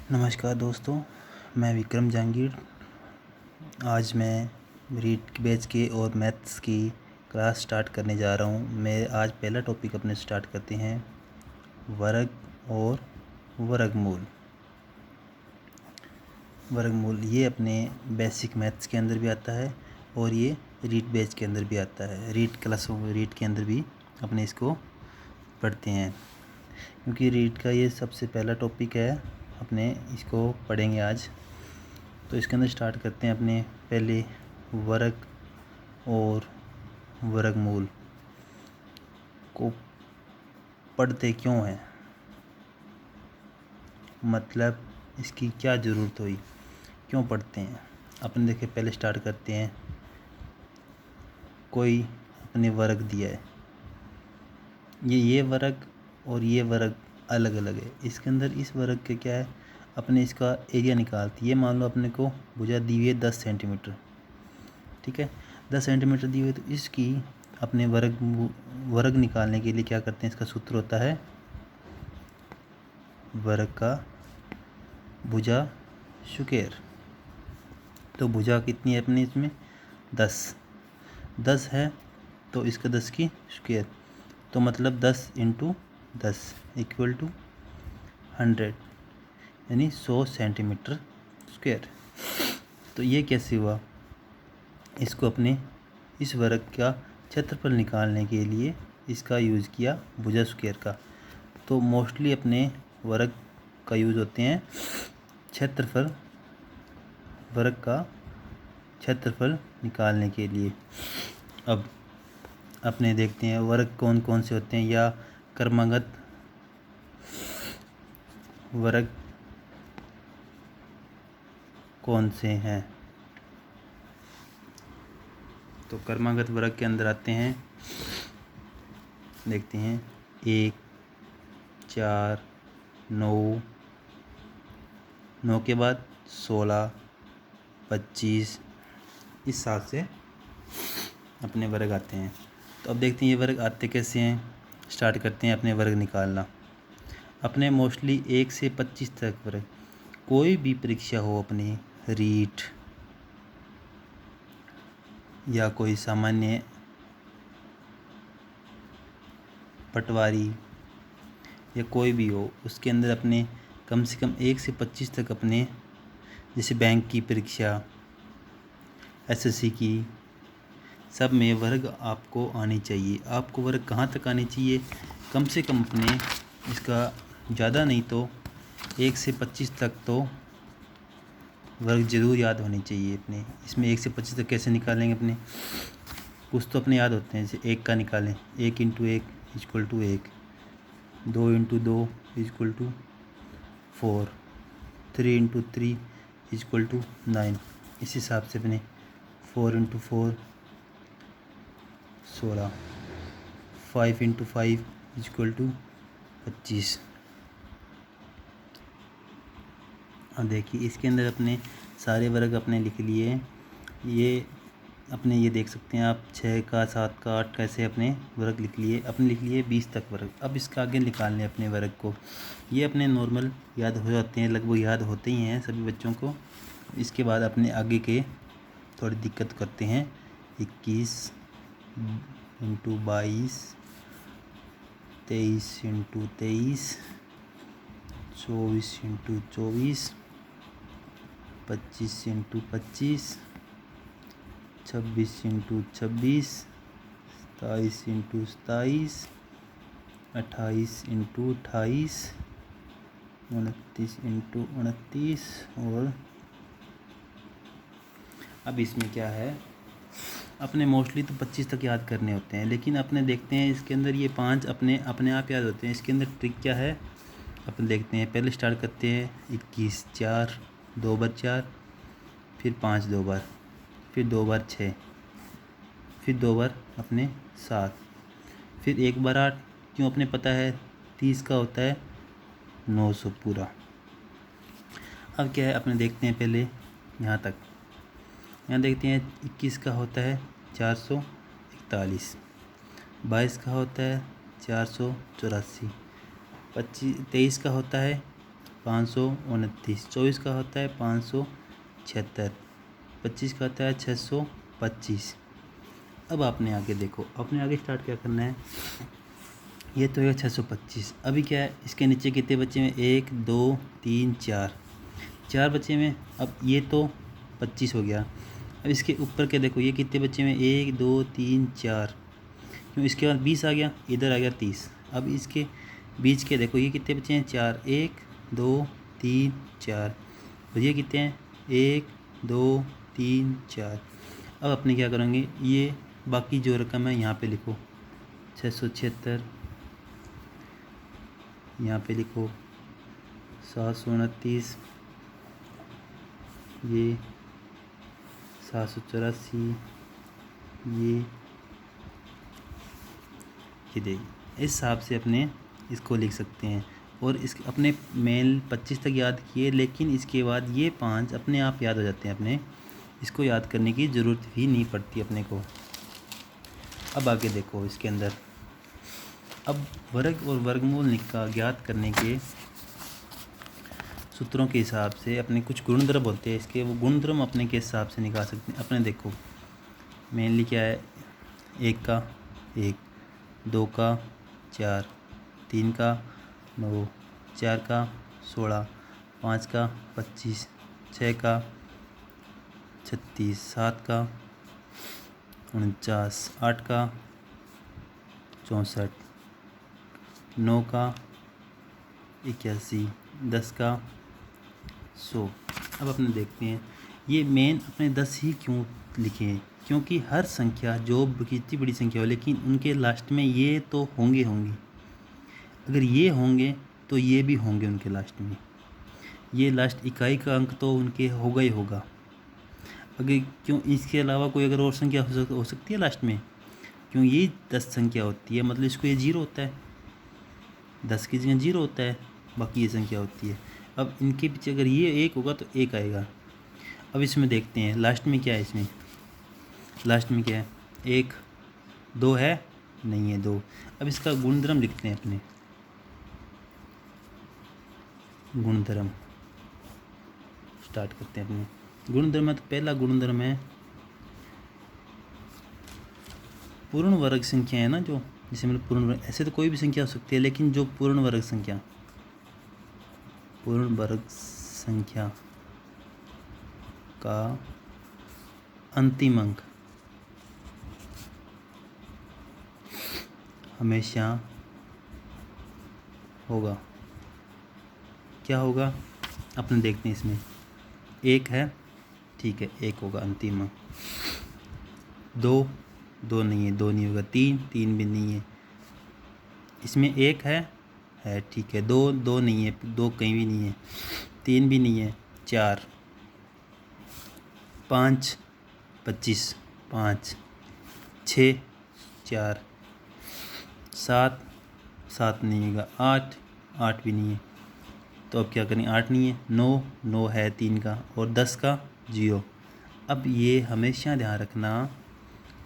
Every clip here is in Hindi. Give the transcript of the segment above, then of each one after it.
नमस्कार दोस्तों, मैं विक्रम जहांगीर। आज मैं रीड बैच के और मैथ्स की क्लास स्टार्ट करने जा रहा हूँ। मैं आज पहला टॉपिक अपने स्टार्ट करते हैं, वर्ग और वर्गमूल। वर्गमूल ये अपने बेसिक मैथ्स के अंदर भी आता है और ये रीड बैच के अंदर भी आता है। रीड के अंदर भी अपने इसको पढ़ते हैं, क्योंकि रीड का ये सबसे पहला टॉपिक है। अपने इसको पढ़ेंगे आज। तो इसके अंदर स्टार्ट करते हैं अपने पहले वर्ग और वर्गमूल को पढ़ते क्यों हैं, मतलब इसकी क्या ज़रूरत हुई, क्यों पढ़ते हैं। अपने देखे पहले स्टार्ट करते हैं। कोई अपने वर्ग दिया है, ये वर्ग और ये वर्ग अलग अलग है। इसके अंदर इस वर्ग के क्या है, अपने इसका एरिया निकालती है। ये मान लो अपने को भुजा दी हुई है 10 सेंटीमीटर, ठीक है। 10 सेंटीमीटर दी हुई है, तो इसकी अपने वर्ग निकालने के लिए क्या करते हैं, इसका सूत्र होता है वर्ग का भुजा स्क्वायर। तो भुजा कितनी है अपने इसमें 10 है, तो इसका 10 की स्क्वायर, तो मतलब 10 × 10 इक्वल टू 100, यानी 100 सेंटीमीटर स्क्वायर। तो ये कैसे हुआ, इसको अपने इस वर्ग का क्षेत्रफल निकालने के लिए इसका यूज़ किया भुजा स्क्वायर का। तो मोस्टली अपने वर्ग का यूज़ होते हैं क्षेत्रफल, वर्ग का क्षेत्रफल निकालने के लिए। अब अपने देखते हैं वर्ग कौन कौन से होते हैं, या क्रमागत वर्ग कौन से हैं। तो क्रमागत वर्ग के अंदर आते हैं, देखते हैं 1, 4, 9, 9 के बाद 16, 25, इस हिसाब से अपने वर्ग आते हैं। तो अब देखते हैं ये वर्ग आते कैसे हैं। स्टार्ट करते हैं अपने वर्ग निकालना। अपने मोस्टली 1 से 25 तक वर्ग, कोई भी परीक्षा हो अपनी, रीट या कोई सामान्य पटवारी या कोई भी हो, उसके अंदर अपने कम से कम 1 से 25 तक अपने, जैसे बैंक की परीक्षा, एसएससी की, सब में वर्ग आपको आनी चाहिए। आपको वर्ग कहाँ तक आनी चाहिए, कम से कम अपने इसका ज़्यादा नहीं तो 1 से 25 तक तो वर्ग ज़रूर याद होनी चाहिए अपने। इसमें 1 से 25 तक कैसे निकालेंगे, अपने कुछ तो अपने याद होते हैं। जैसे 1 का निकालें, 1 × 1 equal to 1, 2 × 2 equal to 4, 3 × 3 equal to 9। इस हिसाब से अपने 4 × 4 16, 5 × 5 इक्वल टू 25। और देखिए इसके अंदर अपने सारे वर्ग अपने लिख लिए। ये अपने ये देख सकते हैं आप, 6 का, 7 का, 8 का, ऐसे अपने वर्ग लिख लिए। अपने लिख लिए 20 तक वर्ग। अब इसका आगे निकालने अपने वर्ग को, ये अपने नॉर्मल याद हो जाते हैं, लगभग याद होते ही हैं सभी बच्चों को। इसके बाद अपने आगे के थोड़ी दिक्कत करते हैं। 21 × 22, 23 × 23, 24 × 24, 25 × 25, 26 × 26, 27 × 27, 28 × 28, 29 × 29। और अब इसमें क्या है, अपने मोस्टली तो 25 तक याद करने होते हैं, लेकिन अपने देखते हैं इसके अंदर ये 5 अपने आप याद होते हैं। इसके अंदर ट्रिक क्या है, अपन देखते हैं। पहले स्टार्ट करते हैं 21, 4, 2 बार 4, फिर 5 2 बार, फिर 2 बार 6, फिर 2 बार अपने 7, फिर 1 बार 8। क्यों, अपने पता है 30 का होता है 900 पूरा। अब क्या है, अपने देखते हैं पहले यहाँ तक। यहाँ देखते हैं 21 का होता है 441, 22 का होता है 484, 23 का होता है 529, 24 का होता है 576, 25 का होता है 625। अब आपने आगे देखो, आपने आगे स्टार्ट क्या करना है, ये तो है 625। अभी क्या है, इसके नीचे कितने बच्चे में, 1 2 3 4, 4 बच्चे में। अब ये तो 25 हो गया। अब इसके ऊपर के देखो, ये कितने बच्चे में, 1 2 3 4, क्यों, इसके बाद 20 आ गया, इधर आ गया 30। अब इसके बीच के देखो, ये कितने बच्चे हैं, 4, 1 2 3 4, और ये कितने हैं, 1 2 3 4। अब अपने क्या करेंगे, ये बाकी जो रकम है यहाँ पे लिखो, 676, यहाँ पे लिखो 729, ये 784, ये देखिए, इस हिसाब से अपने इसको लिख सकते हैं। और इस अपने मेल 25 तक याद किए, लेकिन इसके बाद ये 5 अपने आप याद हो जाते हैं, अपने इसको याद करने की ज़रूरत भी नहीं पड़ती अपने को। अब आगे देखो, इसके अंदर अब वर्ग और वर्गमूल का ज्ञात करने के सूत्रों के हिसाब से अपने कुछ गुणधर्म होते हैं इसके, वो गुणधर्म अपने के हिसाब से निकाल सकते हैं। अपने देखो मेनली क्या है, 1 का 1, 2 का 4, 3 का 9, 4 का 16, 5 का 25, 6 का 36, 7 का 49, 8 का 64, 9 का 81, 10 का 100। अब अपने देखते हैं, ये मेन अपने 10 ही क्यों लिखे हैं, क्योंकि हर संख्या जो कितनी बड़ी संख्या हो, लेकिन उनके लास्ट में ये तो होंगे। अगर ये होंगे तो ये भी होंगे उनके लास्ट में। ये लास्ट इकाई का अंक तो उनके होगा ही होगा। अगर क्यों, इसके अलावा कोई अगर और संख्या हो सकती है लास्ट में, क्यों, ये 10 संख्या होती है, मतलब इसको ये 0 होता है, 10 की जगह 0 होता है, बाकी ये संख्या होती है। अब इनके पीछे अगर ये 1 होगा तो 1 आएगा। अब इसमें देखते हैं लास्ट में क्या है, इसमें लास्ट में क्या है, 1 2 है, नहीं है 2। अब इसका गुणधर्म लिखते हैं अपने, गुणधर्म स्टार्ट करते हैं अपने गुणधर्म। तो पहला गुणधर्म है पूर्ण वर्ग संख्या है ना, जो जैसे मतलब पूर्ण वर्ग, ऐसे तो कोई भी संख्या हो सकती है, लेकिन जो पूर्ण वर्ग संख्या का अंतिम अंक हमेशा होगा, क्या होगा, अपने देखते हैं। इसमें 1 है, ठीक है, 1 होगा अंतिम अंक। 2 नहीं है, 2 नहीं होगा। 3 भी नहीं है। इसमें 1 है, ठीक है। 2 नहीं है, 2 कहीं भी नहीं है। 3 भी नहीं है। 4 5 25 5 6 4 7 नहीं होगा। 8 भी नहीं है। तो अब क्या करें, 8 नहीं है। 9 है 3 का, और 10 का 0। अब ये हमेशा ध्यान रखना,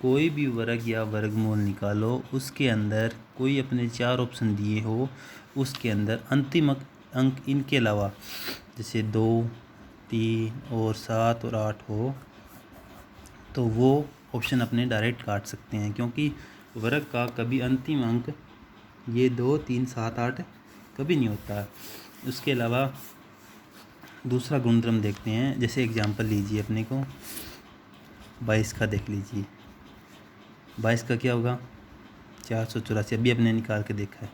कोई भी वर्ग या वर्गमूल निकालो, उसके अंदर कोई अपने 4 ऑप्शन दिए हो, उसके अंदर अंतिम अंक इनके अलावा जैसे 2 3 और 7 और 8 हो, तो वो ऑप्शन अपने डायरेक्ट काट सकते हैं, क्योंकि वर्ग का कभी अंतिम अंक ये 2 3 7 8 कभी नहीं होता। उसके अलावा दूसरा गुणधर्म देखते हैं। जैसे एग्जांपल लीजिए, अपने को 22 का देख लीजिए। 22 का क्या होगा, 484। अभी अपने निकाल के देखा है,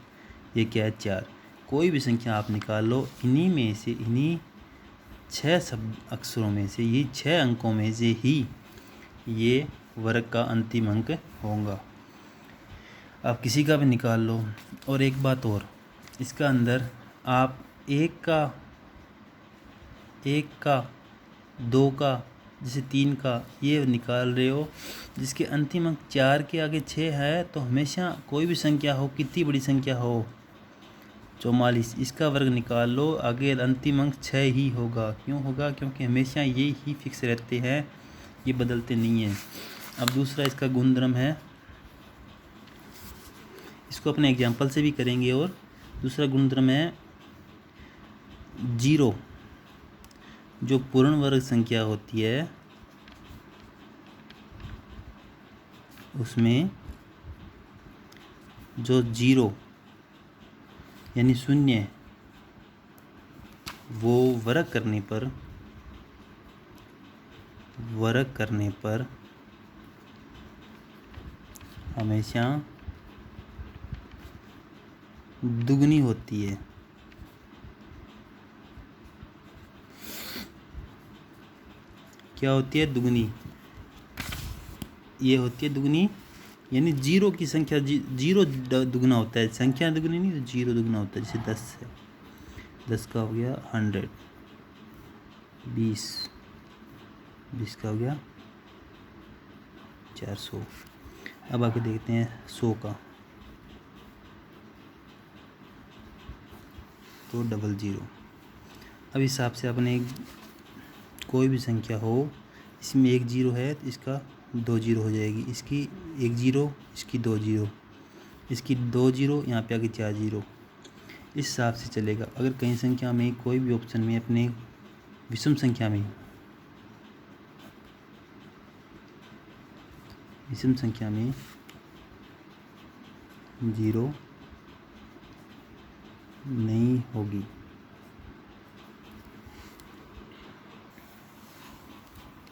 ये क्या है, 4। कोई भी संख्या आप निकाल लो, इन्हीं में से, इन्हीं 6 शब्द अक्षरों में से, ये 6 अंकों में से ही ये वर्ग का अंतिम अंक होगा। आप किसी का भी निकाल लो। और एक बात और, इसका अंदर आप 1 का 2 का, जैसे 3 का ये निकाल रहे हो, जिसके अंतिम अंक 4 के आगे 6 है, तो हमेशा कोई भी संख्या हो, कितनी बड़ी संख्या हो, 44, इसका वर्ग निकाल लो, आगे अंतिम अंक 6 ही होगा। क्यों होगा, क्योंकि हमेशा ये ही फिक्स रहते हैं, ये बदलते नहीं हैं। अब दूसरा इसका गुणधर्म है, इसको अपने एग्जाम्पल से भी करेंगे। और दूसरा गुणधर्म है, जीरो जो पूर्ण वर्ग संख्या होती है उसमें जो जीरो यानी शून्य वो वर्ग करने पर हमेशा दुगनी होती है। क्या होती है? दुगनी। ये होती है दुगनी, यानी जीरो की संख्या जीरो दुगना होता है, संख्या दुगनी नहीं तो जीरो दुगना होता है। जैसे 10 है, 10 का हो गया 100, 20 का हो गया 400। अब आके देखते हैं 100 का, तो 00। अब इस हिसाब से अपने कोई भी संख्या हो, इसमें एक जीरो है तो इसका 2 जीरो हो जाएगी, इसकी 1 जीरो, इसकी 2 जीरो, इसकी 2 जीरो, यहाँ पे आगे 4 जीरो। इस हिसाब से चलेगा। अगर कहीं संख्या में कोई भी ऑप्शन में अपने विषम संख्या में जीरो नहीं होगी।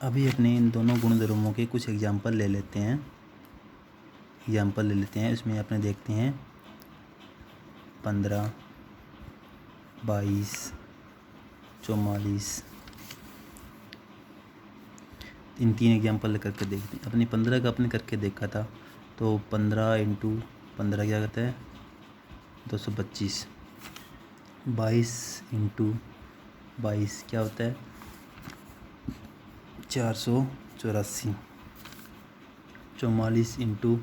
अभी अपने इन दोनों गुणधर्मों के कुछ एग्जाम्पल ले लेते हैं। इसमें अपने देखते हैं 15, 22, 44। इन 3 एग्जाम्पल करके देखते हैं। अपने 15 का अपने करके देखा था, तो 15 इंटू 15 क्या करता है? 225। 22 इंटू 22 क्या होता है? 484। 44 इंटू